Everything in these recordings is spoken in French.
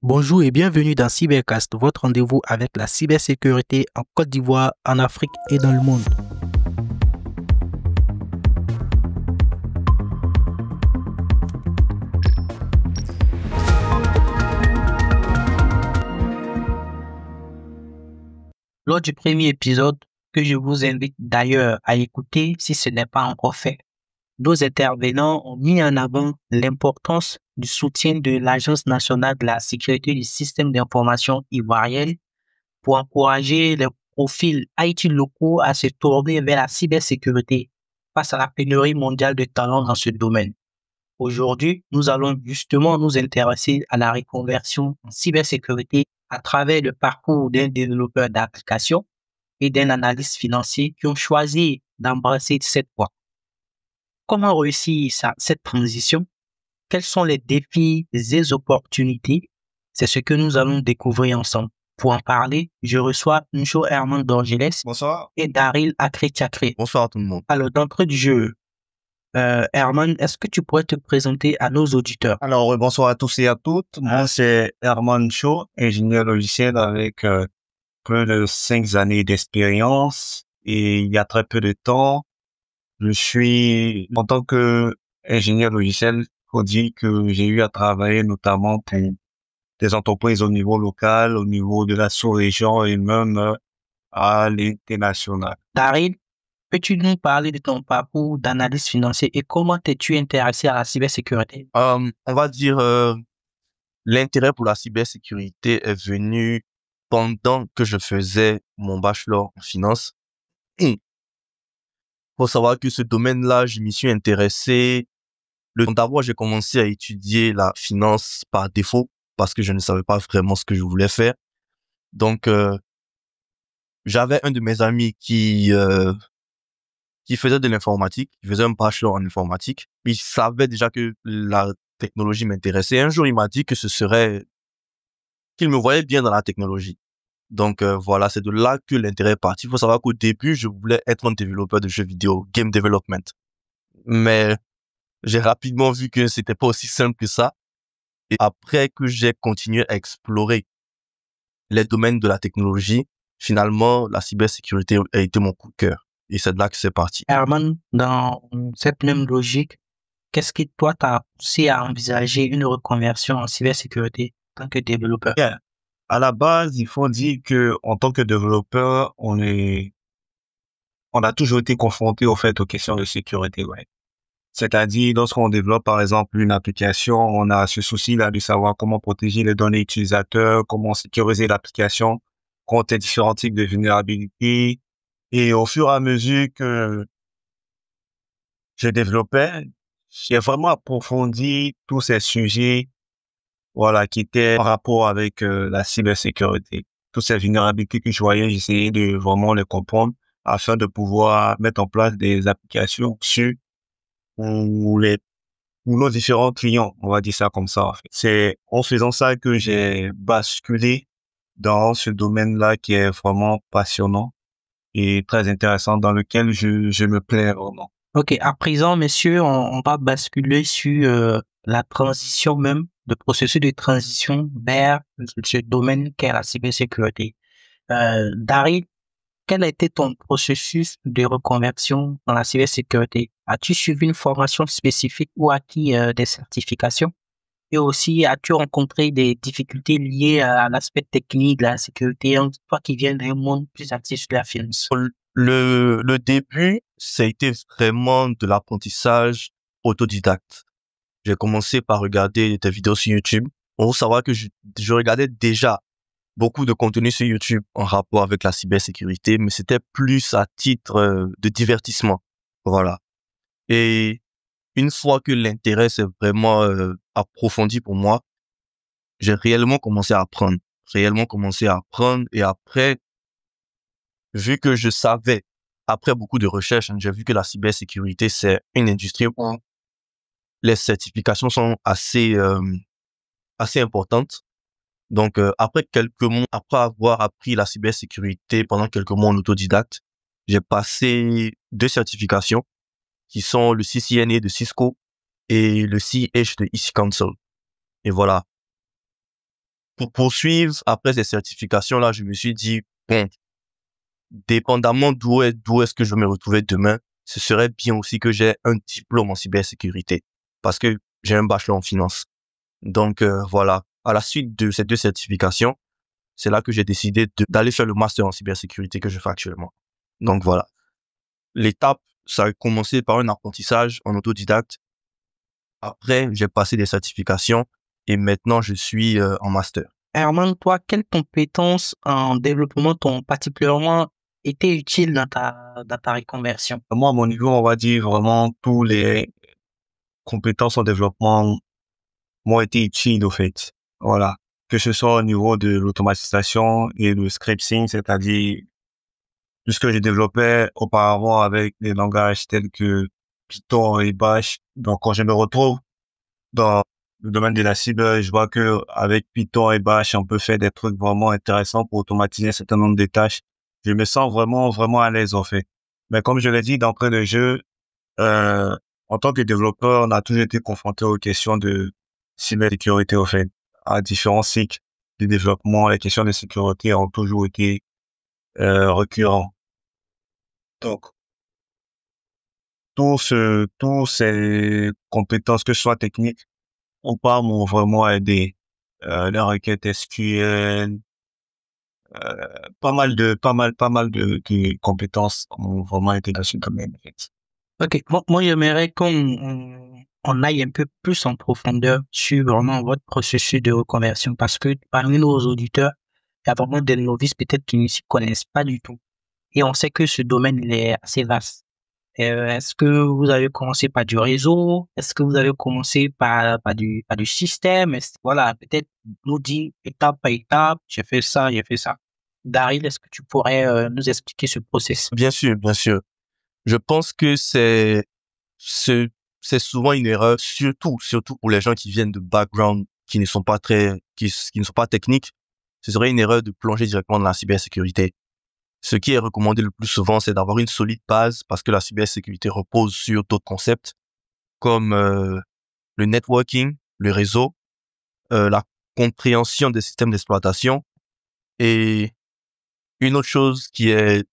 Bonjour et bienvenue dans Cybercast, votre rendez-vous avec la cybersécurité en Côte d'Ivoire, en Afrique et dans le monde. Lors du premier épisode, que je vous invite d'ailleurs à écouter si ce n'est pas encore fait, nos intervenants ont mis en avant l'importance du soutien de l'Agence nationale de la sécurité du système d'information ivoirienne pour encourager les profils IT locaux à se tourner vers la cybersécurité face à la pénurie mondiale de talents dans ce domaine. Aujourd'hui, nous allons justement nous intéresser à la reconversion en cybersécurité à travers le parcours d'un développeur d'applications et d'un analyste financier qui ont choisi d'embrasser cette voie. Comment réussir cette transition? Quels sont les défis et les opportunités? C'est ce que nous allons découvrir ensemble. Pour en parler, je reçois Ncho Herman d'Orgeles Bonsoir. et Daryl Akre-Tchakre. Bonsoir à tout le monde. Alors, d'entrée du jeu, Herman, est-ce que tu pourrais te présenter à nos auditeurs? Alors, bonsoir à tous et à toutes. Moi, c'est Herman Cho, ingénieur logiciel avec plus de 5 années d'expérience. Et il y a très peu de temps, je suis, en tant que ingénieur logiciel, faut dire que j'ai eu à travailler notamment pour des entreprises au niveau local, au niveau de la sous-région et même à l'international. Daryl, peux-tu nous parler de ton parcours d'analyste financier et comment t'es-tu intéressé à la cybersécurité? On va dire, l'intérêt pour la cybersécurité est venu pendant que je faisais mon bachelor en finance. Faut savoir que ce domaine-là, je m'y suis intéressé. D'abord, j'ai commencé à étudier la finance par défaut parce que je ne savais pas vraiment ce que je voulais faire. Donc, j'avais un de mes amis qui faisait de l'informatique, qui faisait un bachelor en informatique. Il savait déjà que la technologie m'intéressait. Un jour, il m'a dit que qu'il me voyait bien dans la technologie. Donc voilà, c'est de là que l'intérêt est parti. Il faut savoir qu'au début, je voulais être un développeur de jeux vidéo, game development. Mais j'ai rapidement vu que c'était pas aussi simple que ça. Et après que j'ai continué à explorer les domaines de la technologie, finalement, la cybersécurité a été mon coup de cœur. Et c'est de là que c'est parti. Herman, dans cette même logique, qu'est-ce qui, toi, t'a poussé à envisager une reconversion en cybersécurité en tant que développeur? Bien. À la base, il faut dire que en tant que développeur, on a toujours été confronté au fait aux questions de sécurité, ouais. C'est-à-dire, lorsqu'on développe, par exemple, une application, on a ce souci-là de savoir comment protéger les données utilisateurs, comment sécuriser l'application contre les différents types de vulnérabilités. Et au fur et à mesure que je développais, j'ai vraiment approfondi tous ces sujets, voilà, qui étaient en rapport avec la cybersécurité. Toutes ces vulnérabilités que je voyais, j'essayais de vraiment les comprendre afin de pouvoir mettre en place des applications sûres pour nos différents clients, on va dire ça comme ça, en fait. C'est en faisant ça que j'ai basculé dans ce domaine-là qui est vraiment passionnant et très intéressant, dans lequel je me plais vraiment. Ok, à présent, messieurs, on va basculer sur la transition même, le processus de transition vers ce domaine qu'est la cybersécurité. Daryl, quel a été ton processus de reconversion dans la cybersécurité? As-tu suivi une formation spécifique ou acquis des certifications? Et aussi, as-tu rencontré des difficultés liées à l'aspect technique de la sécurité, toi qui viens d'un monde plus axé sur la finance? Le début, ça a été vraiment de l'apprentissage autodidacte. J'ai commencé par regarder des vidéos sur YouTube. On faut savoir que je regardais déjà beaucoup de contenu sur YouTube en rapport avec la cybersécurité, mais c'était plus à titre de divertissement. Voilà. Et une fois que l'intérêt s'est vraiment approfondi pour moi, j'ai réellement commencé à apprendre. Et après, vu que je savais, après beaucoup de recherches, j'ai vu que la cybersécurité, c'est une industrie où les certifications sont assez importantes. Donc, après avoir appris la cybersécurité pendant quelques mois en autodidacte, j'ai passé 2 certifications qui sont le CCNA de Cisco et le CH de Easy Counsel. Et voilà. pour poursuivre après ces certifications-là, je me suis dit, bon, dépendamment d'où est-ce que je vais me retrouver demain, ce serait bien aussi que j'ai un diplôme en cybersécurité parce que j'ai un bachelor en finance. Donc, voilà. À la suite de ces deux certifications, c'est là que j'ai décidé d'aller faire le master en cybersécurité que je fais actuellement. Donc, voilà. L'étape, ça a commencé par un apprentissage en autodidacte. Après, j'ai passé des certifications et maintenant, je suis en master. Herman, toi, quelles compétences en développement t'ont particulièrement été utiles dans ta reconversion? Moi, à mon niveau, on va dire vraiment tous les compétences en développement m'ont été utiles, au fait. Voilà. Que ce soit au niveau de l'automatisation et le scripting, c'est-à-dire tout ce que j'ai développé auparavant avec des langages tels que Python et Bash. Donc, quand je me retrouve dans le domaine de la cyber, je vois que avec Python et Bash, on peut faire des trucs vraiment intéressants pour automatiser un certain nombre de tâches. Je me sens vraiment, vraiment à l'aise, en fait. Mais comme je l'ai dit d'entrée de jeu, euh, en tant que développeur, on a toujours été confronté aux questions de cybersécurité, au fait. À différents cycles de développement, les questions de sécurité ont toujours été récurrentes. Donc, tous ces compétences, que ce soit techniques ou pas, m'ont vraiment aidé. Les requêtes SQL, pas mal de compétences ont vraiment été dans ce domaine, en fait. Ok, moi j'aimerais on aille un peu plus en profondeur sur vraiment votre processus de reconversion parce que parmi nos auditeurs, il y a vraiment des novices peut-être qui ne s'y connaissent pas du tout. Et on sait que ce domaine il est assez vaste. Est-ce que vous avez commencé par du réseau? Est-ce que vous avez commencé par du système? Voilà, peut-être nous dire étape par étape, j'ai fait ça, j'ai fait ça. Daryl, est-ce que tu pourrais nous expliquer ce processus? Bien sûr, bien sûr. Je pense que c'est, c'est souvent une erreur, surtout pour les gens qui viennent de background qui ne sont pas qui ne sont pas techniques. Ce serait une erreur de plonger directement dans la cybersécurité. Ce qui est recommandé le plus souvent, c'est d'avoir une solide base parce que la cybersécurité repose sur d'autres concepts comme le networking, le réseau, la compréhension des systèmes d'exploitation et une autre chose qui est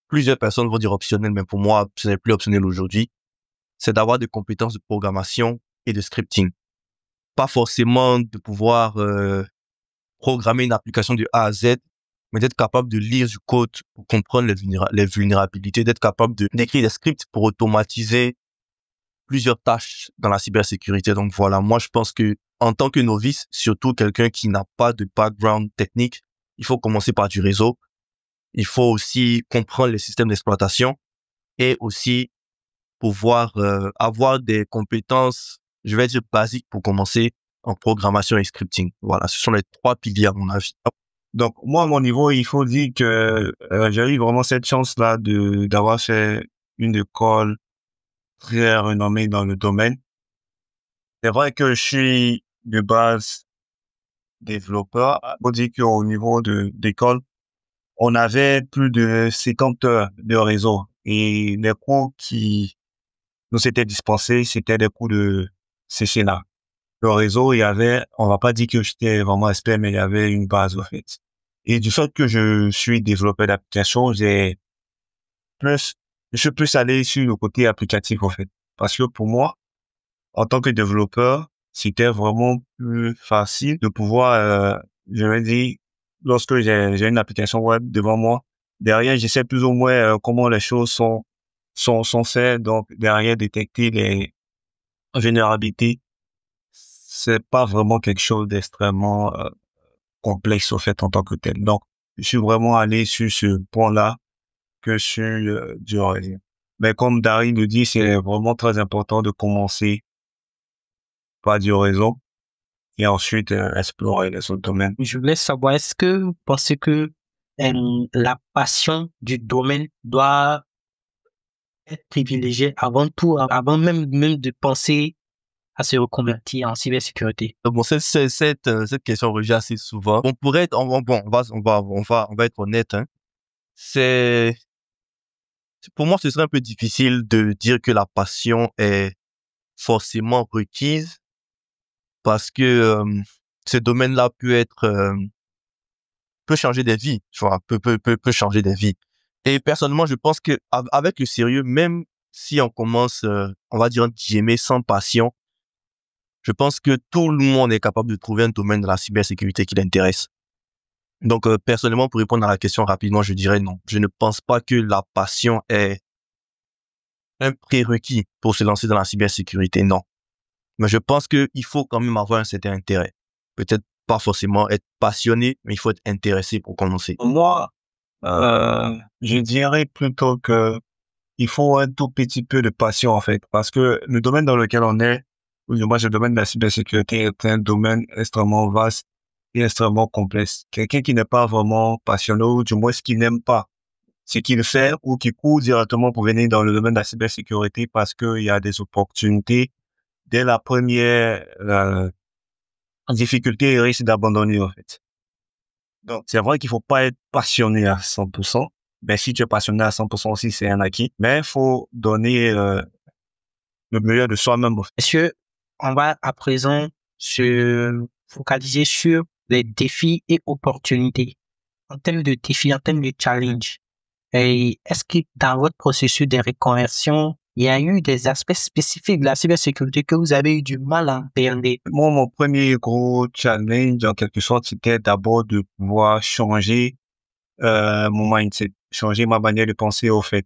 plusieurs personnes vont dire optionnelle, mais pour moi, ce n'est plus optionnel aujourd'hui, c'est d'avoir des compétences de programmation et de scripting. Pas forcément de pouvoir programmer une application de A à Z, mais d'être capable de lire du code pour comprendre les vulnérabilités, d'être capable d'écrire des scripts pour automatiser plusieurs tâches dans la cybersécurité. Donc voilà, moi je pense que en tant que novice, surtout quelqu'un qui n'a pas de background technique, il faut commencer par du réseau. Il faut aussi comprendre les systèmes d'exploitation et aussi pouvoir avoir des compétences, je vais dire basiques pour commencer en programmation et scripting. Voilà, ce sont les trois piliers à mon avis. Donc, moi, à mon niveau, il faut dire que j'ai eu vraiment cette chance-là d'avoir fait une école très renommée dans le domaine. C'est vrai que je suis de base développeur. Faut dire qu'au niveau d'école, on avait plus de 50 heures de réseau. Et les cours qui nous étaient dispensés, c'était des cours de CCNA. Le réseau, il y avait, on va pas dire que j'étais vraiment expert, mais il y avait une base, en fait. Et du fait que je suis développeur d'applications, plus, je suis plus allé sur le côté applicatif, en fait. Parce que pour moi, en tant que développeur, c'était vraiment plus facile de pouvoir, je vais dire, lorsque j'ai une application web devant moi, derrière, je sais plus ou moins comment les choses sont faites. Donc, derrière, détecter les vulnérabilités, c'est pas vraiment quelque chose d'extrêmement complexe, au fait, en tant que tel. Donc, je suis vraiment allé sur ce point-là que sur du réseau. Mais comme Dari le dit, c'est vraiment très important de commencer par du réseau et ensuite explorer les autres domaines. Je voulais savoir, est-ce que vous pensez que la passion du domaine doit être privilégiée avant tout, avant même de penser à se reconvertir en cybersécurité? Bon, cette question revient assez souvent. On pourrait être, bon, on va être honnête, hein. C'est, pour moi, ce serait un peu difficile de dire que la passion est forcément requise parce que ce domaine-là peut changer des vies, tu vois, peut changer des vies. Et personnellement, je pense que avec le sérieux, même si on commence, on va dire, entre guillemets, sans passion, je pense que tout le monde est capable de trouver un domaine de la cybersécurité qui l'intéresse. Donc, personnellement, pour répondre à la question rapidement, je dirais non. Je ne pense pas que la passion est un prérequis pour se lancer dans la cybersécurité, non. Mais je pense qu'il faut quand même avoir un certain intérêt. Peut-être pas forcément être passionné, mais il faut être intéressé pour commencer. Moi, je dirais plutôt que il faut un tout petit peu de passion, en fait, parce que le domaine dans lequel on est, ou du moins le domaine de la cybersécurité est un domaine extrêmement vaste et extrêmement complexe. Quelqu'un qui n'est pas vraiment passionné, ou du moins ce qu'il n'aime pas ce qu'il fait, ou qui court directement pour venir dans le domaine de la cybersécurité parce qu'il y a des opportunités, dès la première difficulté, il risque d'abandonner, en fait. Donc, c'est vrai qu'il faut pas être passionné à 100%. Ben, si tu es passionné à 100% aussi, c'est un acquis. Mais il faut donner le meilleur de soi-même. Monsieur, on va à présent se focaliser sur les défis et opportunités. En termes de défis, en termes de challenge, et est-ce que dans votre processus de reconversion, il y a eu des aspects spécifiques de la cybersécurité que vous avez eu du mal à appréhender? Moi, mon premier gros challenge, en quelque sorte, c'était d'abord de pouvoir changer mon mindset, changer ma manière de penser, au fait.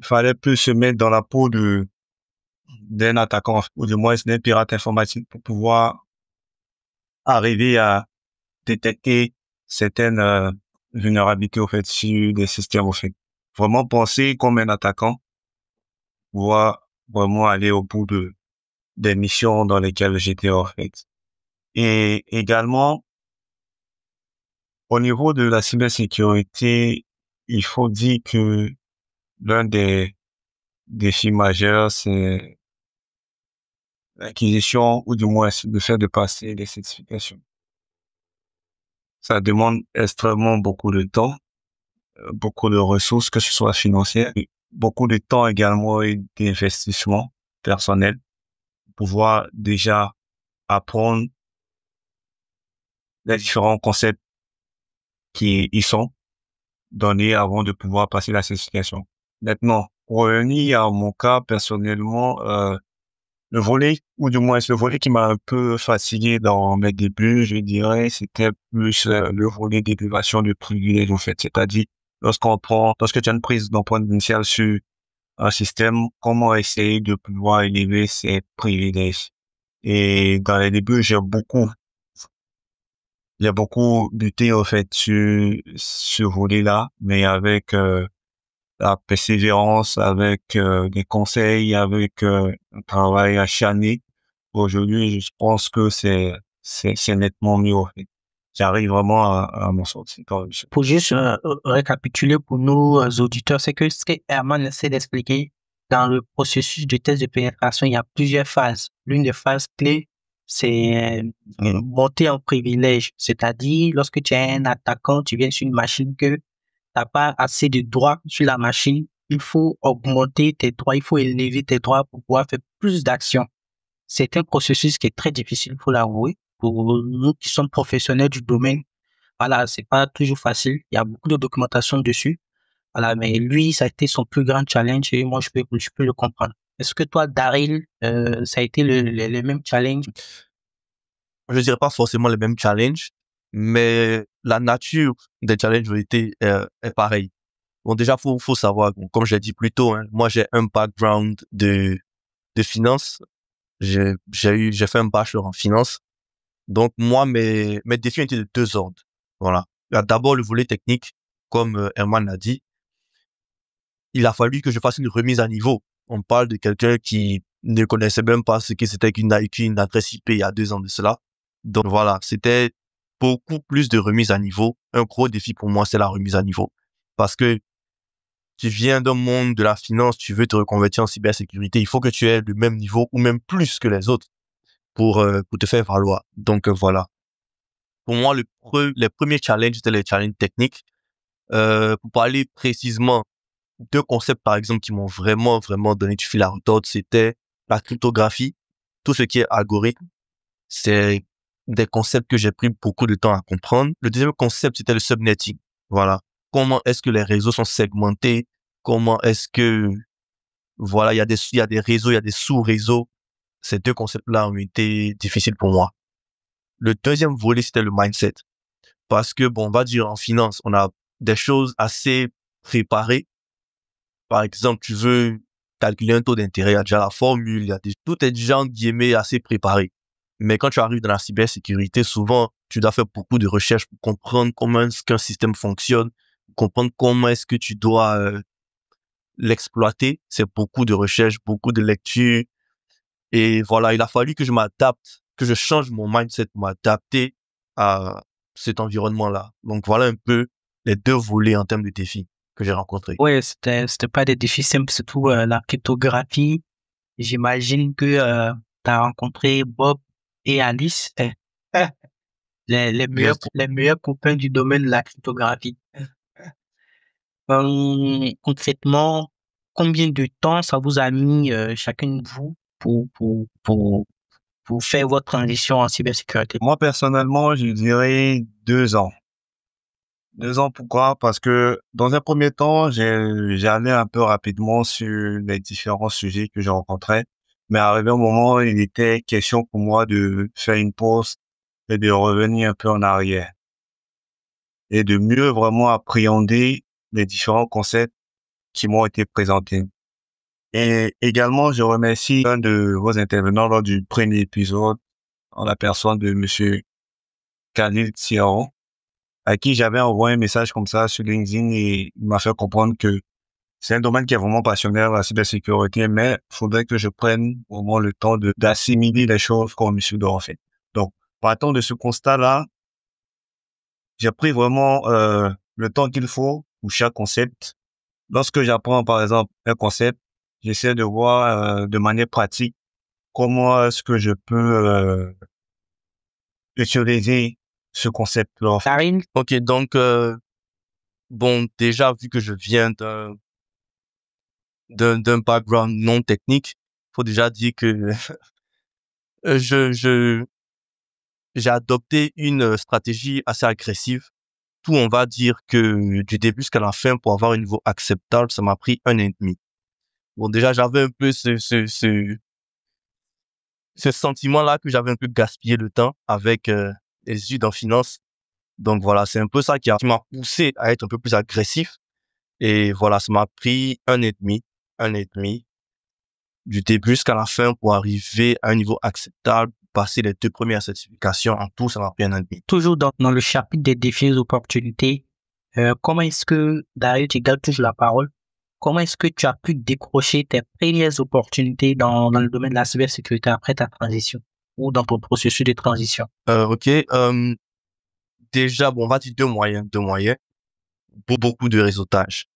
Il fallait plus se mettre dans la peau d'un attaquant, ou du moins d'un pirate informatique, pour pouvoir arriver à détecter certaines vulnérabilités, au fait, sur des systèmes, au fait. Vraiment penser comme un attaquant, pouvoir vraiment aller au bout des missions dans lesquelles j'étais, en fait. Et également, au niveau de la cybersécurité, il faut dire que l'un des défis majeurs, c'est l'acquisition, ou du moins le fait de passer des certifications. Ça demande extrêmement beaucoup de temps, beaucoup de ressources, que ce soit financières, et beaucoup de temps également et d'investissement personnel pour pouvoir déjà apprendre les différents concepts qui y sont donnés avant de pouvoir passer la certification. Maintenant, pour revenir à mon cas personnellement, le volet, ou du moins le volet qui m'a un peu fatigué dans mes débuts, je dirais, c'était plus le volet d'élévation de privilèges, en fait. C'est-à-dire, lorsque tu as une prise d'empreinte initiale sur un système, comment essayer de pouvoir élever ses privilèges. Et dans les débuts, j'ai beaucoup buté, en fait, sur ce volet-là, mais avec la persévérance, avec des conseils, avec un travail acharné. Aujourd'hui, je pense que c'est nettement mieux, en fait. J'arrive vraiment à m'en sortir quand même. Pour juste récapituler pour nos auditeurs, c'est que ce que Herman essaie d'expliquer, dans le processus de test de pénétration, il y a plusieurs phases. L'une des phases clés, c'est monter en privilège. C'est-à-dire, lorsque tu es un attaquant, tu viens sur une machine que tu n'as pas assez de droits sur la machine, il faut augmenter tes droits, il faut élever tes droits pour pouvoir faire plus d'actions. C'est un processus qui est très difficile, il faut l'avouer. Pour nous qui sommes professionnels du domaine, voilà, c'est pas toujours facile. Il y a beaucoup de documentation dessus. Voilà, mais lui, ça a été son plus grand challenge et moi, je peux le comprendre. Est-ce que toi, Daryl, ça a été le même challenge? Je dirais pas forcément les mêmes challenges, mais la nature des challenges est pareille. Bon, déjà, faut savoir, bon, comme j'ai dit plus tôt, hein, moi, j'ai un background de finance. J'ai fait un bachelor en finance. Donc, moi, mes défis étaient de deux ordres. Voilà. Il y a d'abord le volet technique, comme Herman l'a dit. Il a fallu que je fasse une remise à niveau. On parle de quelqu'un qui ne connaissait même pas ce que c'était qu'une adresse IP il y a 2 ans de cela. Donc voilà, c'était beaucoup plus de remise à niveau. Un gros défi pour moi, c'est la remise à niveau. Parce que tu viens d'un monde de la finance, tu veux te reconvertir en cybersécurité, il faut que tu aies le même niveau ou même plus que les autres pour te faire valoir. Donc voilà. Pour moi, les premiers challenges, c'était les challenges techniques. Pour parler précisément, deux concepts, par exemple, qui m'ont vraiment, vraiment donné du fil à retordre, c'était la cryptographie, tout ce qui est algorithme. C'est des concepts que j'ai pris beaucoup de temps à comprendre. Le deuxième concept, c'était le subnetting. Voilà. Comment est-ce que les réseaux sont segmentés? Comment est-ce que, voilà, il y a des réseaux, il y a des sous-réseaux. Ces deux concepts-là ont été difficiles pour moi. Le deuxième volet, c'était le mindset. Parce que, bon, on va dire en finance, on a des choses assez préparées. Par exemple, tu veux calculer un taux d'intérêt, il y a déjà la formule, tout est déjà, en guillemets, assez préparé. Mais quand tu arrives dans la cybersécurité, souvent, tu dois faire beaucoup de recherches pour comprendre comment est-ce qu'un système fonctionne, comprendre comment est-ce que tu dois l'exploiter. C'est beaucoup de recherches, beaucoup de lectures. Et voilà, il a fallu que je m'adapte, que je change mon mindset pour m'adapter à cet environnement-là. Donc voilà un peu les deux volets en termes de défis que j'ai rencontrés. Ouais, c'était pas des défis simples, surtout la cryptographie. J'imagine que tu as rencontré Bob et Alice, Bien sûr. les meilleurs copains du domaine de la cryptographie. Concrètement, combien de temps ça vous a mis chacun de vous pour faire votre transition en cybersécurité? Moi, personnellement, je dirais 2 ans. 2 ans, pourquoi? Parce que dans un premier temps, j'allais un peu rapidement sur les différents sujets que je rencontrais. Mais arrivé au moment, il était question pour moi de faire une pause et de revenir un peu en arrière et de mieux vraiment appréhender les différents concepts qui m'ont été présentés. Et également, je remercie un de vos intervenants lors du premier épisode, en la personne de Monsieur Khalil Thiaron, à qui j'avais envoyé un message comme ça sur LinkedIn et il m'a fait comprendre que c'est un domaine qui est vraiment passionnant, la cybersécurité, mais il faudrait que je prenne vraiment le temps d'assimiler les choses comme je dois en fait. Donc, partant de ce constat-là, j'ai pris vraiment le temps qu'il faut pour chaque concept. Lorsque j'apprends, par exemple, un concept, j'essaie de voir de manière pratique comment est-ce que je peux utiliser ce concept-là. Karine, Ok, donc, bon, déjà, vu que je viens d'un background non technique, faut déjà dire que je j'ai adopté une stratégie assez agressive. Tout, on va dire que du début jusqu'à la fin, pour avoir un niveau acceptable, ça m'a pris 1 an et demi. Bon, déjà, j'avais un peu ce sentiment-là que j'avais un peu gaspillé le temps avec les études en finance. Donc voilà, c'est un peu ça qui m'a poussé à être un peu plus agressif. Et voilà, ça m'a pris 1 an et demi, du début jusqu'à la fin pour arriver à un niveau acceptable, passer les 2 premières certifications. En tout, ça m'a pris 1 an et demi. toujours dans le chapitre des défis et des opportunités, comment est-ce que, d'ailleurs, tu gardes toujours la parole, comment est-ce que tu as pu décrocher tes premières opportunités dans le domaine de la cybersécurité après ta transition ou dans ton processus de transition? Ok, déjà, bon, on va dire deux moyens, beaucoup de réseautage.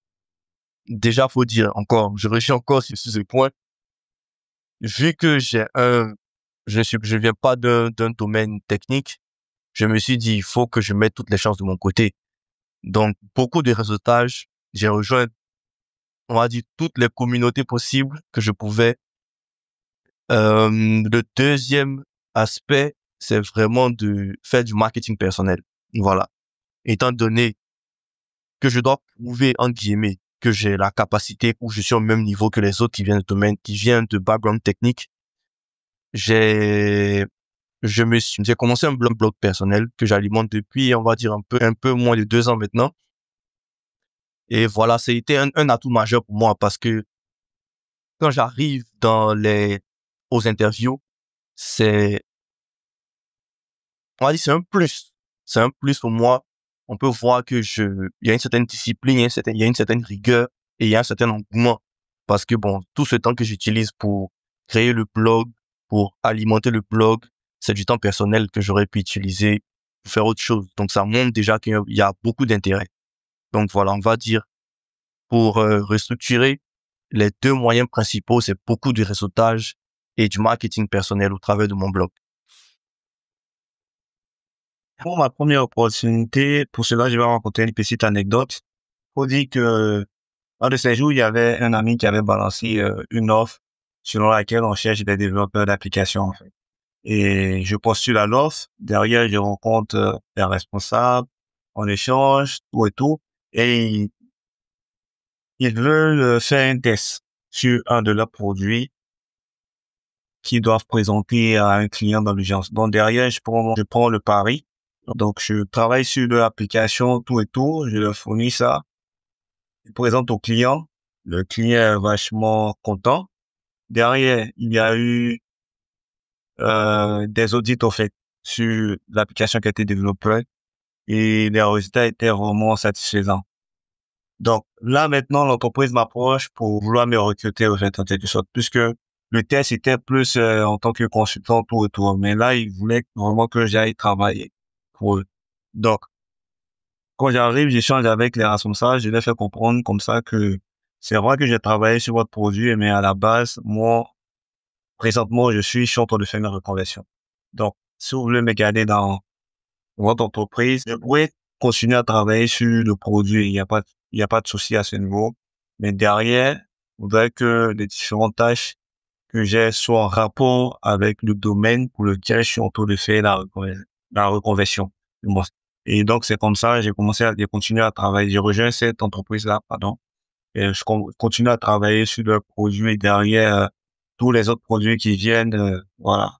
Déjà, faut dire encore, je réfléchis encore sur ce point, vu que je viens pas d'un domaine technique, je me suis dit, il faut que je mette toutes les chances de mon côté. Donc, beaucoup de réseautage, j'ai rejoint, on va dire, toutes les communautés possibles que je pouvais. Le deuxième aspect, c'est vraiment de faire du marketing personnel. Voilà. Étant donné que je dois prouver, entre guillemets, que j'ai la capacité ou je suis au même niveau que les autres qui viennent de domaine, qui viennent de background technique, j'ai commencé un blog personnel que j'alimente depuis, on va dire, un peu moins de 2 ans maintenant. Et voilà, c'était un atout majeur pour moi parce que quand j'arrive aux interviews, c'est, on va dire, c'est un plus. C'est un plus pour moi. On peut voir que il y a une certaine discipline, il y a une certaine rigueur et il y a un certain engouement. Parce que bon, tout ce temps que j'utilise pour créer le blog, pour alimenter le blog, c'est du temps personnel que j'aurais pu utiliser pour faire autre chose. Donc ça montre déjà qu'il y a beaucoup d'intérêt. Donc voilà, on va dire, pour restructurer, les 2 moyens principaux, c'est beaucoup du réseautage et du marketing personnel au travers de mon blog. Pour ma première opportunité, pour cela, je vais raconter une petite anecdote. Faut dire que, un de ces jours, il y avait un ami qui avait balancé une offre selon laquelle on cherche des développeurs d'applications, en fait. et je postule à l'offre. Derrière, je rencontre les responsables, on échange, tout et tout. Et ils veulent faire un test sur un de leurs produits qu'ils doivent présenter à un client dans l'urgence. Donc derrière, je prends le pari. Donc je travaille sur leur application, tout et tout. Je leur fournis ça. Je présente au client. Le client est vachement content. Derrière, il y a eu des audits au fait sur l'application qui a été développée et les résultats étaient vraiment satisfaisants. Donc là maintenant l'entreprise m'approche pour vouloir me recruter au fait en quelque sorte, puisque le test était plus en tant que consultant tout et tout, mais là ils voulaient vraiment que j'aille travailler pour eux. Donc quand j'arrive, j'échange avec les responsables, je les fais comprendre comme ça que c'est vrai que j'ai travaillé sur votre produit, mais à la base moi présentement je suis en train de faire une reconversion. Donc si vous voulez me garder dans votre entreprise, je pourrais continuer à travailler sur le produit. Il y a pas de souci à ce niveau. Mais derrière, il faudrait que les différentes tâches que j'ai soient en rapport avec le domaine pour lequel je suis en train de faire la reconversion. Bon. Et donc, c'est comme ça, j'ai continué à travailler. J'ai rejoint cette entreprise-là, pardon. Et je continue à travailler sur le produit et derrière, tous les autres produits qui viennent, voilà.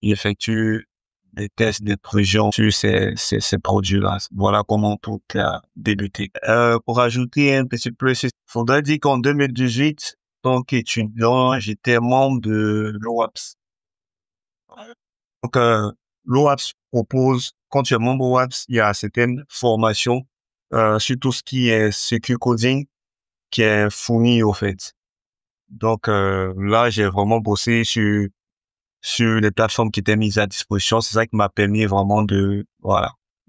Ils effectuent des tests d'intrusion sur ces produits-là. Voilà comment tout a débuté. Pour ajouter un petit plus, il faudrait dire qu'en 2018, en tant qu'étudiant, j'étais membre de l'OAPS. Donc, l'OAPS propose, quand tu es membre OAPS, il y a certaines formations sur tout ce qui est secure coding qui est fourni au fait. Donc, là, j'ai vraiment bossé sur les plateformes qui étaient mises à disposition. C'est ça qui m'a permis vraiment de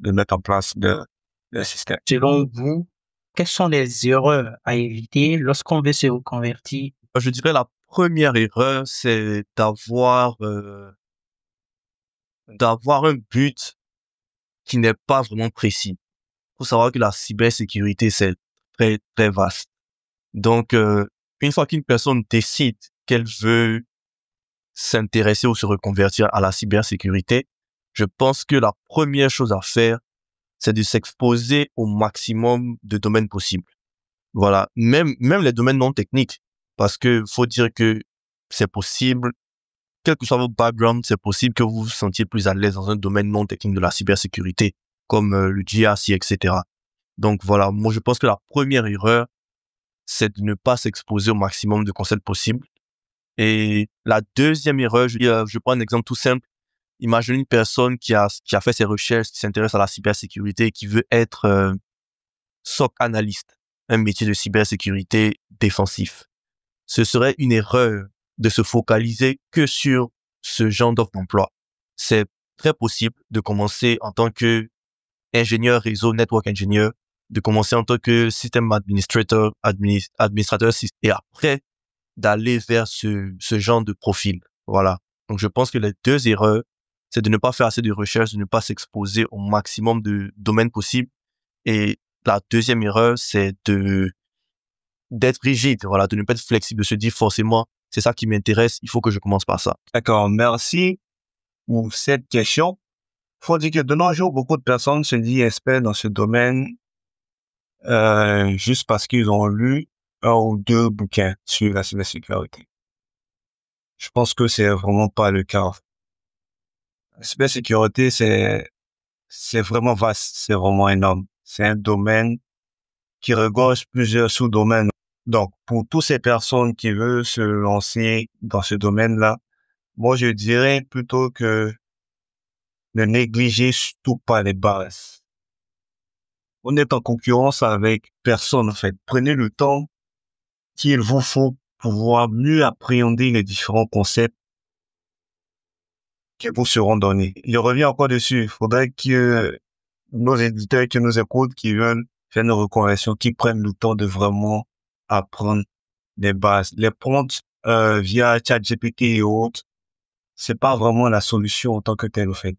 mettre en place le système. Selon vous, quelles sont les erreurs à éviter lorsqu'on veut se reconvertir? Je dirais la première erreur, c'est d'avoir un but qui n'est pas vraiment précis. Faut savoir que la cybersécurité, c'est très, très vaste. Donc, une fois qu'une personne décide qu'elle veut s'intéresser ou se reconvertir à la cybersécurité, je pense que la première chose à faire, c'est de s'exposer au maximum de domaines possibles. Voilà. Même les domaines non techniques. Parce que faut dire que c'est possible, quel que soit votre background, c'est possible que vous vous sentiez plus à l'aise dans un domaine non technique de la cybersécurité, comme le GRC, etc. Donc voilà, moi je pense que la première erreur, c'est de ne pas s'exposer au maximum de concepts possibles. Et la deuxième erreur, je prends un exemple tout simple. Imagine une personne qui a fait ses recherches, qui s'intéresse à la cybersécurité et qui veut être SOC analyste, un métier de cybersécurité défensif. Ce serait une erreur de se focaliser que sur ce genre d'offre d'emploi. C'est très possible de commencer en tant que ingénieur réseau, network engineer, de commencer en tant que système administrateur, et après d'aller vers ce genre de profil. Voilà. Donc, je pense que les deux erreurs, c'est de ne pas faire assez de recherche, de ne pas s'exposer au maximum de domaines possibles. Et la deuxième erreur, c'est d'être rigide, voilà, de ne pas être flexible, de se dire forcément, c'est ça qui m'intéresse, il faut que je commence par ça. D'accord, merci pour cette question. Faut dire que de nos jours, beaucoup de personnes se disent experts dans ce domaine juste parce qu'ils ont lu un ou deux bouquins sur la cybersécurité. Je pense que c'est vraiment pas le cas. La cybersécurité, c'est vraiment vaste, c'est vraiment énorme. C'est un domaine qui regorge plusieurs sous-domaines. Donc, pour toutes ces personnes qui veulent se lancer dans ce domaine-là, moi, je dirais plutôt que ne négligez surtout pas les bases. On est en concurrence avec personne, en fait. Prenez le temps qu'il vous faut pour pouvoir mieux appréhender les différents concepts qui vous seront donnés. Je reviens encore dessus. Il faudrait que nos éditeurs qui nous écoutent, qui veulent faire une reconversion, qui prennent le temps de vraiment apprendre les bases. Les prompts via ChatGPT et autres, c'est pas vraiment la solution en tant que telle, en fait.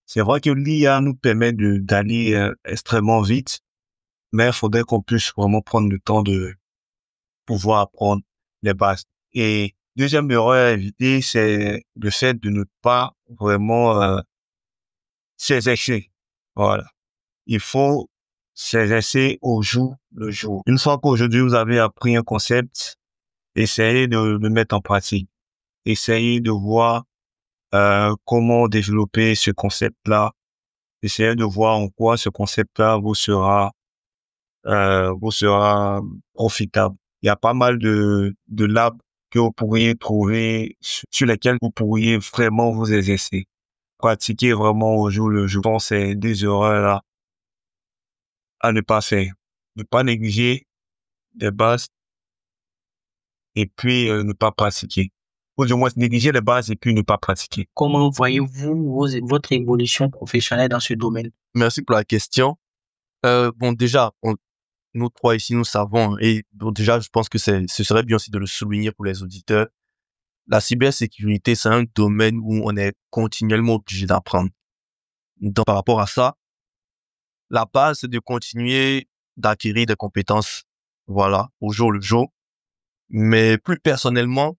C'est vrai que l'IA nous permet d'aller extrêmement vite, mais il faudrait qu'on puisse vraiment prendre le temps de pouvoir apprendre les bases. Et Deuxième erreur à éviter, c'est le fait de ne pas vraiment s'exercer. Voilà. Il faut s'exercer au jour le jour. Une fois qu'aujourd'hui vous avez appris un concept, essayez de le mettre en pratique. Essayez de voir comment développer ce concept-là. Essayez de voir en quoi ce concept-là vous sera profitable. Il y a pas mal de labs que vous pourriez trouver sur lesquels vous pourriez vraiment vous exercer. Pratiquer vraiment au jour le jour. Donc, c'est des erreurs-là à ne pas faire. Ne pas négliger des bases et puis ne pas pratiquer. Ou du moins négliger les bases et puis ne pas pratiquer. Comment voyez-vous votre évolution professionnelle dans ce domaine? Merci pour la question. Bon, déjà, nous trois ici, nous savons, et bon, déjà, je pense que ce serait bien aussi de le souligner pour les auditeurs. La cybersécurité, c'est un domaine où on est continuellement obligé d'apprendre. Donc, par rapport à ça, la base, c'est de continuer d'acquérir des compétences, voilà, au jour le jour. Mais plus personnellement,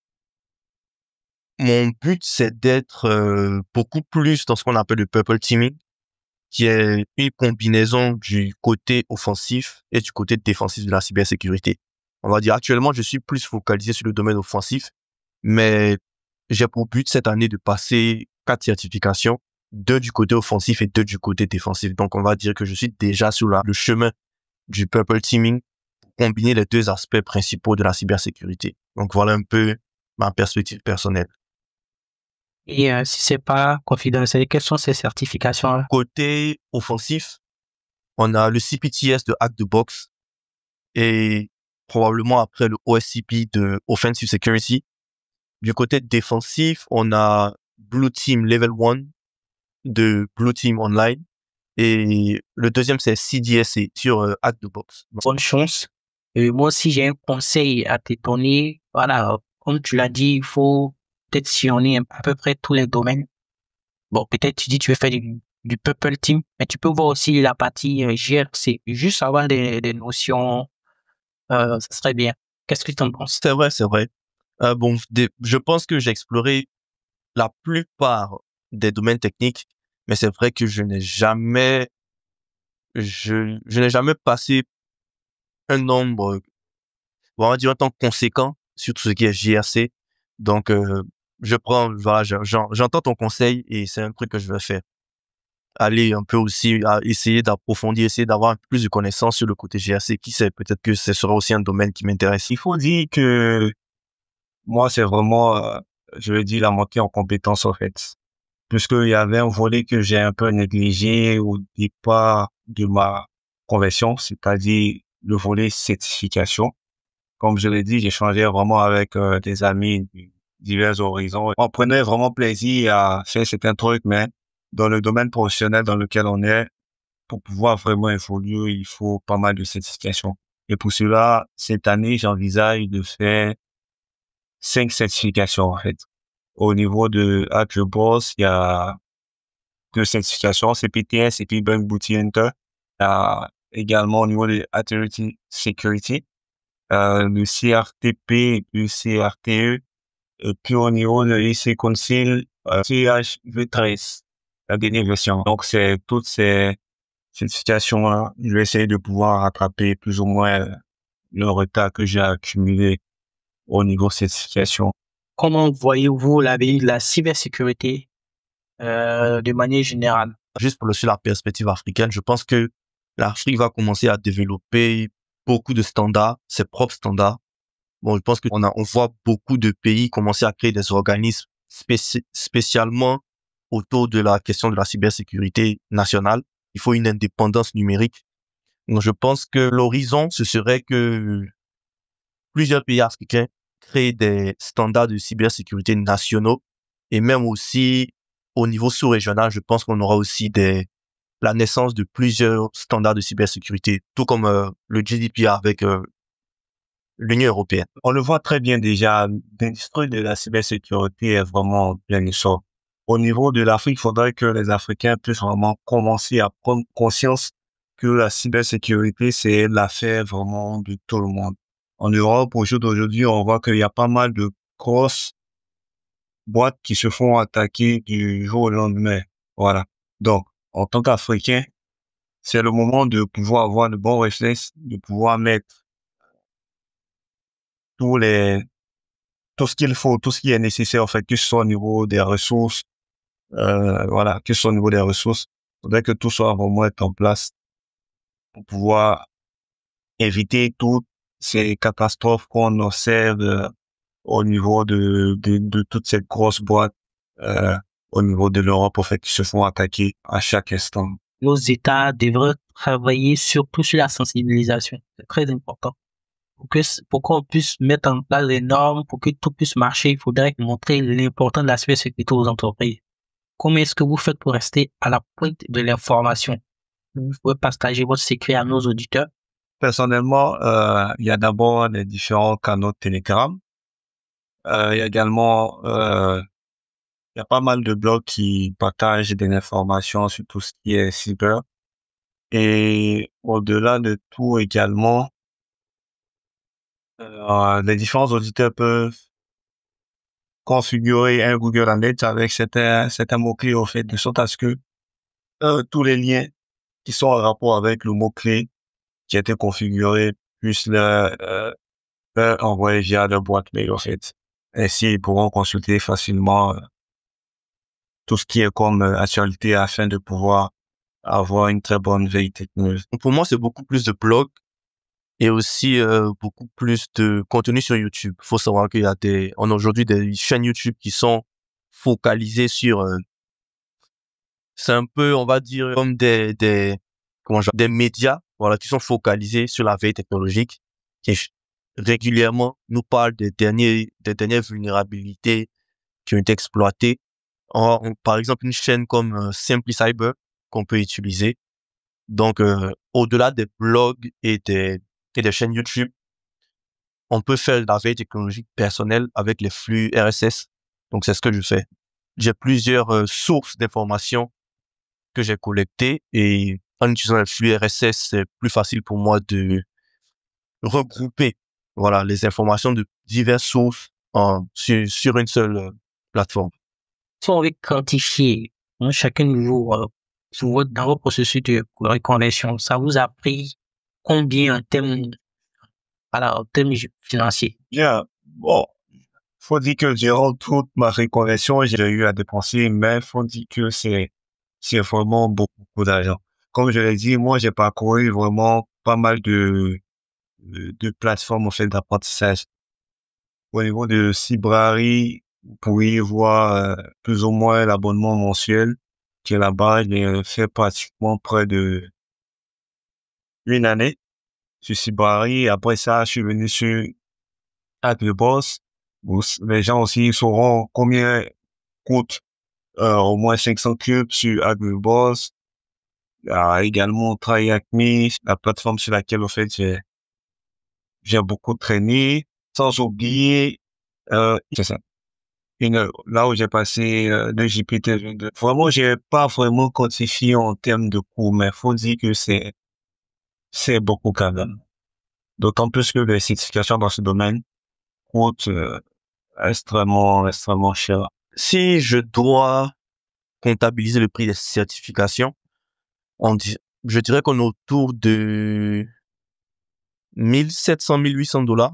mon but, c'est d'être beaucoup plus dans ce qu'on appelle le purple teaming, qui est une combinaison du côté offensif et du côté défensif de la cybersécurité. On va dire actuellement, je suis plus focalisé sur le domaine offensif, mais j'ai pour but cette année de passer 4 certifications, 2 du côté offensif et 2 du côté défensif. Donc, on va dire que je suis déjà sur le chemin du purple teaming pour combiner les deux aspects principaux de la cybersécurité. Donc, voilà un peu ma perspective personnelle. Et si c'est pas confidentiel, quelles sont ces certifications-là? Côté offensif, on a le CPTS de Hack the Box et probablement après le OSCP de Offensive Security. Du côté défensif, on a Blue Team Level 1 de Blue Team Online et le deuxième c'est CDSA sur Hack the Box. Bonne chance. Moi aussi, j'ai un conseil à te donner. Voilà, comme tu l'as dit, il faut peut-être sillonner à peu près tous les domaines. Bon, peut-être tu dis tu veux faire du Purple Team, mais tu peux voir aussi la partie GRC. Juste avoir des notions, ça serait bien. Qu'est-ce que tu en penses? C'est vrai, c'est vrai. Bon, je pense que j'ai exploré la plupart des domaines techniques, mais c'est vrai que je n'ai jamais passé un nombre, on va dire un temps conséquent sur tout ce qui est GRC. Donc, voilà, j'entends ton conseil et c'est un truc que je vais faire. Aller un peu aussi à essayer d'approfondir, essayer d'avoir un peu plus de connaissances sur le côté GRC. Qui sait, peut-être que ce sera aussi un domaine qui m'intéresse. Il faut dire que moi, c'est vraiment, je vais dire, la montée en compétence, en fait. Puisqu'il y avait un volet que j'ai un peu négligé au départ de ma conversion, c'est-à-dire le volet certification. Comme je l'ai dit, j'échangeais vraiment avec des amis de divers horizons. On prenait vraiment plaisir à faire certains trucs, mais dans le domaine professionnel dans lequel on est, pour pouvoir vraiment évoluer, il faut pas mal de certifications. Et pour cela, cette année, j'envisage de faire 5 certifications, en fait. Au niveau de Hack the Boss, il y a 2 certifications, CPTS et puis Bug Bounty Hunter. Il y a également au niveau de Authority Security, le CRTP et puis le CRTE. Et puis au niveau de IC Council, CHV13, la dernière version. Donc c'est toutes ces certifications-là. Je vais essayer de pouvoir rattraper plus ou moins le retard que j'ai accumulé au niveau certification. Comment voyez-vous l'avenir de la cybersécurité de manière générale? Juste sur la perspective africaine, je pense que l'Afrique va commencer à développer beaucoup de standards, ses propres standards. Bon, je pense on voit beaucoup de pays commencer à créer des organismes spécialement autour de la question de la cybersécurité nationale. Il faut une indépendance numérique. Donc, je pense que l'horizon, ce serait que plusieurs pays africains créent des standards de cybersécurité nationaux et même aussi au niveau sous-régional, je pense qu'on aura aussi la naissance de plusieurs standards de cybersécurité, tout comme le GDPR avec l'Union européenne. On le voit très bien déjà, l'industrie de la cybersécurité est vraiment bien essor. Au niveau de l'Afrique, il faudrait que les Africains puissent vraiment commencer à prendre conscience que la cybersécurité, c'est l'affaire vraiment de tout le monde. En Europe, au jour d'aujourd'hui, on voit qu'il y a pas mal de grosses boîtes qui se font attaquer du jour au lendemain. Voilà. Donc, en tant qu'Africain, c'est le moment de pouvoir avoir de bons réflexes, de pouvoir mettre tous les, tout ce qu'il faut, tout ce qui est nécessaire, en fait, que ce soit au niveau des ressources, voilà, que ce soit au niveau des ressources. Il faudrait que tout soit vraiment être en place pour pouvoir éviter toutes ces catastrophes qu'on observe au niveau de toutes ces grosses boîtes, au niveau de l'Europe, en fait, qui se font attaquer à chaque instant. Nos États devraient travailler surtout sur la sensibilisation. C'est très important. Pour qu'on puisse mettre en place les normes, pour que tout puisse marcher, il faudrait montrer l'importance de l'aspect sécurité aux entreprises. Comment est-ce que vous faites pour rester à la pointe de l'information? Vous pouvez partager votre secret à nos auditeurs. Personnellement, il y a d'abord les différents canaux de Telegram. Il y a également, il y a pas mal de blogs qui partagent des informations sur tout ce qui est cyber. Et au-delà de tout également, les différents auditeurs peuvent configurer un Google Alert avec certains mots-clés, au fait, de sorte à ce que tous les liens qui sont en rapport avec le mot-clé qui a été configuré puissent leur envoyer via leur boîte mail, au fait. Ainsi, ils pourront consulter facilement tout ce qui est comme actualité afin de pouvoir avoir une très bonne veille technologique. Pour moi, c'est beaucoup plus de blogs et aussi beaucoup plus de contenu sur YouTube. Il faut savoir qu'il y a on a aujourd'hui des chaînes YouTube qui sont focalisées sur c'est un peu, on va dire, comme des médias, voilà, qui sont focalisés sur la veille technologique, qui régulièrement nous parlent des dernières vulnérabilités qui ont été exploitées. Par exemple, une chaîne comme Simply Cyber qu'on peut utiliser. Donc, au-delà des blogs et des chaînes YouTube, on peut faire de la veille technologique personnelle avec les flux RSS. Donc, c'est ce que je fais. J'ai plusieurs sources d'informations que j'ai collectées et en utilisant le flux RSS, c'est plus facile pour moi de regrouper, voilà, les informations de diverses sources sur une seule plateforme. Si on veut quantifier chacun de vous dans votre processus de reconversion, ça vous a pris combien en termes financiers? Bien, bon, faut dire que durant toute ma reconversion, j'ai eu à dépenser, mais faut dire que c'est vraiment beaucoup d'argent. Comme je l'ai dit, moi, j'ai parcouru vraiment pas mal de plateformes, en fait, d'apprentissage. Au niveau de Cybrary, vous pouvez voir plus ou moins l'abonnement mensuel qui est là-bas. J'ai fait pratiquement près de une année sur Cybrary. Après ça, je suis venu sur AppleBoss. Les gens aussi sauront combien coûte au moins 500 cubes sur AppleBoss. Également TryHackMe, la plateforme sur laquelle, en fait, j'ai beaucoup traîné. Sans oublier, c'est ça. Là où j'ai passé le GPT-22. Vraiment, j'ai pas vraiment quantifié en termes de coûts, mais faut dire que c'est beaucoup quand même. D'autant plus que les certifications dans ce domaine coûtent extrêmement cher. Si je dois comptabiliser le prix des certifications, je dirais qu'on est autour de 1700-1800 $.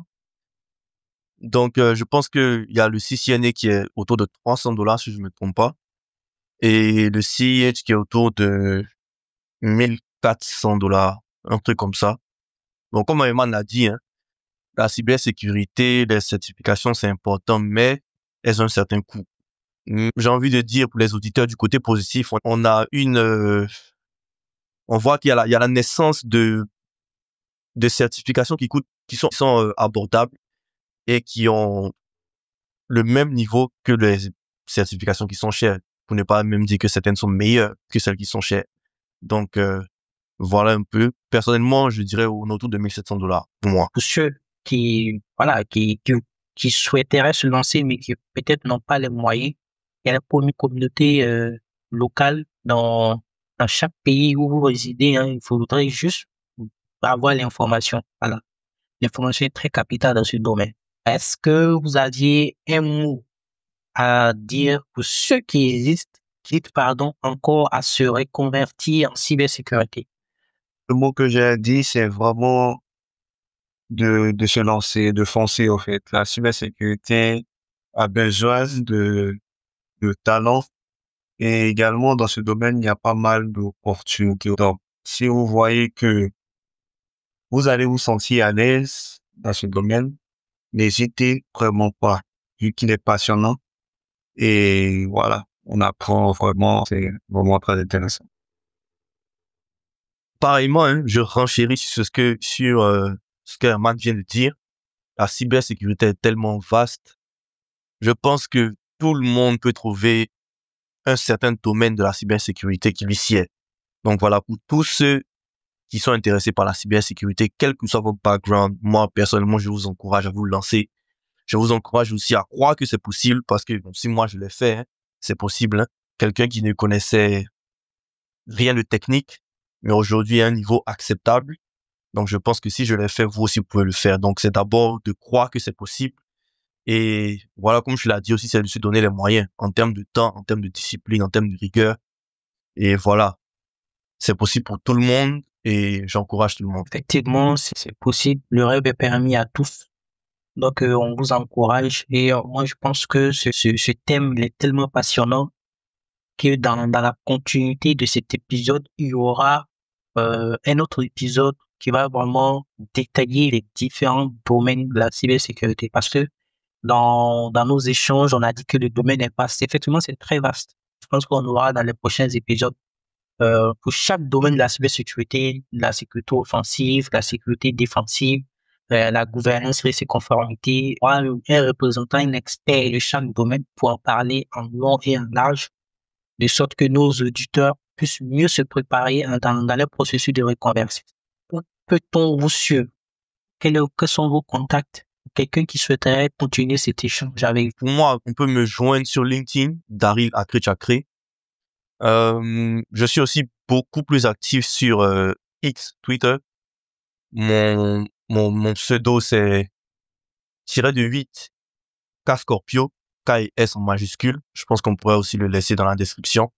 Donc, je pense qu'il y a le CCNA qui est autour de 300 $ si je me trompe pas. Et le CEH qui est autour de 1400 $, un truc comme ça. Donc, comme Ayman l'a dit, hein, la cybersécurité, les certifications, c'est important, mais elles ont un certain coût. J'ai envie de dire pour les auditeurs du côté positif, on a on voit qu'il y a la naissance de certifications qui sont abordables et qui ont le même niveau que les certifications qui sont chères, pour ne pas même dire que certaines sont meilleures que celles qui sont chères. Donc, voilà un peu. Personnellement, je dirais autour de 1700 $ pour moi. Pour ceux qui souhaiteraient se lancer, mais qui peut-être n'ont pas les moyens, il y a une communauté locale dans chaque pays où vous résidez. Il faudrait juste avoir l'information. Voilà. L'information est très capitale dans ce domaine. est-ce que vous aviez un mot à dire pour ceux qui hésitent, encore à se reconvertir en cybersécurité? Le mot que j'ai dit, c'est vraiment de se lancer, de foncer, au fait. La cybersécurité a besoin de talent et également dans ce domaine, il y a pas mal d'opportunités. Donc, si vous voyez que vous allez vous sentir à l'aise dans ce domaine, n'hésitez vraiment pas, vu qu'il est passionnant. Et voilà, on apprend vraiment, c'est vraiment très intéressant. Pareillement, hein, je renchéris sur ce que Herman vient de dire. La cybersécurité est tellement vaste. Je pense que tout le monde peut trouver un certain domaine de la cybersécurité qui lui sied. Donc voilà, pour tous ceux qui sont intéressés par la cybersécurité, quel que soit votre background, moi, personnellement, je vous encourage à vous lancer. Je vous encourage aussi à croire que c'est possible parce que bon, si moi je l'ai fait, hein, c'est possible. Hein. Quelqu'un qui ne connaissait rien de technique, mais aujourd'hui à un niveau acceptable. Donc, je pense que si je l'ai fait, vous aussi, vous pouvez le faire. Donc, c'est d'abord de croire que c'est possible. Et voilà, comme je l'ai dit aussi, c'est de se donner les moyens en termes de temps, en termes de discipline, en termes de rigueur. Et voilà, c'est possible pour tout le monde et j'encourage tout le monde. Effectivement, c'est possible. Le rêve est permis à tous. Donc, on vous encourage. Et moi, je pense que ce thème, il est tellement passionnant que dans la continuité de cet épisode, il y aura un autre épisode qui va vraiment détailler les différents domaines de la cybersécurité. Parce que dans nos échanges, on a dit que le domaine est vaste. Effectivement, c'est très vaste. Je pense qu'on aura dans les prochains épisodes pour chaque domaine de la cybersécurité, la sécurité offensive, la sécurité défensive, la gouvernance, risque et conformité, on aura un représentant, un expert de chaque domaine pour en parler en long et en large, de sorte que nos auditeurs puissent mieux se préparer dans le processus de reconversion. Où peut-on vous suivre? Quels sont vos contacts? Quelqu'un qui souhaiterait continuer cet échange avec vous. Pour moi, on peut me joindre sur LinkedIn, Daryl Akre-Chakre. Je suis aussi beaucoup plus actif sur X, Twitter. Mon pseudo, c'est _8 K Scorpio, K et S en majuscule. Je pense qu'on pourrait aussi le laisser dans la description.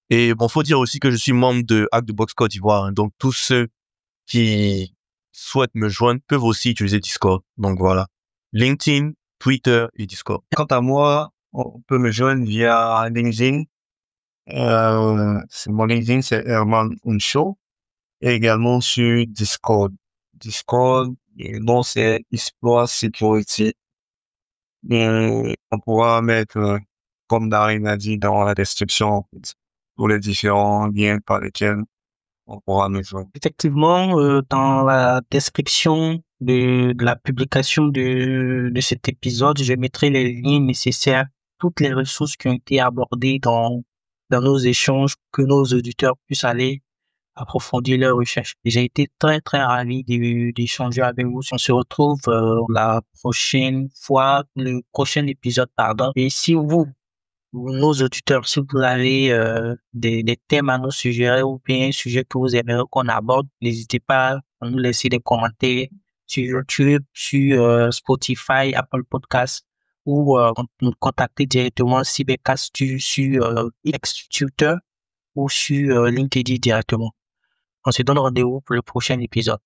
Et bon, faut dire aussi que je suis membre de Hack the Box Côte d'Ivoire. Hein, donc, tous ceux qui souhaitent me joindre peuvent aussi utiliser Discord. Donc, voilà. LinkedIn, Twitter et Discord. Quant à moi, on peut me joindre via LinkedIn. Mon LinkedIn, c'est Herman Unshow. Et également sur Discord. Discord, le nom c'est Exploit Security. On pourra mettre, comme Darin a dit, dans la description, tous les différents liens par lesquels on pourra nous joindre. Effectivement, dans la description de la publication de cet épisode, je mettrai les liens nécessaires, toutes les ressources qui ont été abordées dans nos échanges, que nos auditeurs puissent aller approfondir leurs recherches. J'ai été très, très ravi d'échanger avec vous. On se retrouve la prochaine fois, le prochain épisode, pardon. Et si nos auditeurs, si vous avez des thèmes à nous suggérer ou bien un sujet que vous aimeriez qu'on aborde, n'hésitez pas à nous laisser des commentaires sur YouTube, sur Spotify, Apple Podcasts ou nous contacter directement Cybercast sur X, Twitter ou sur LinkedIn directement. On se donne rendez-vous pour le prochain épisode.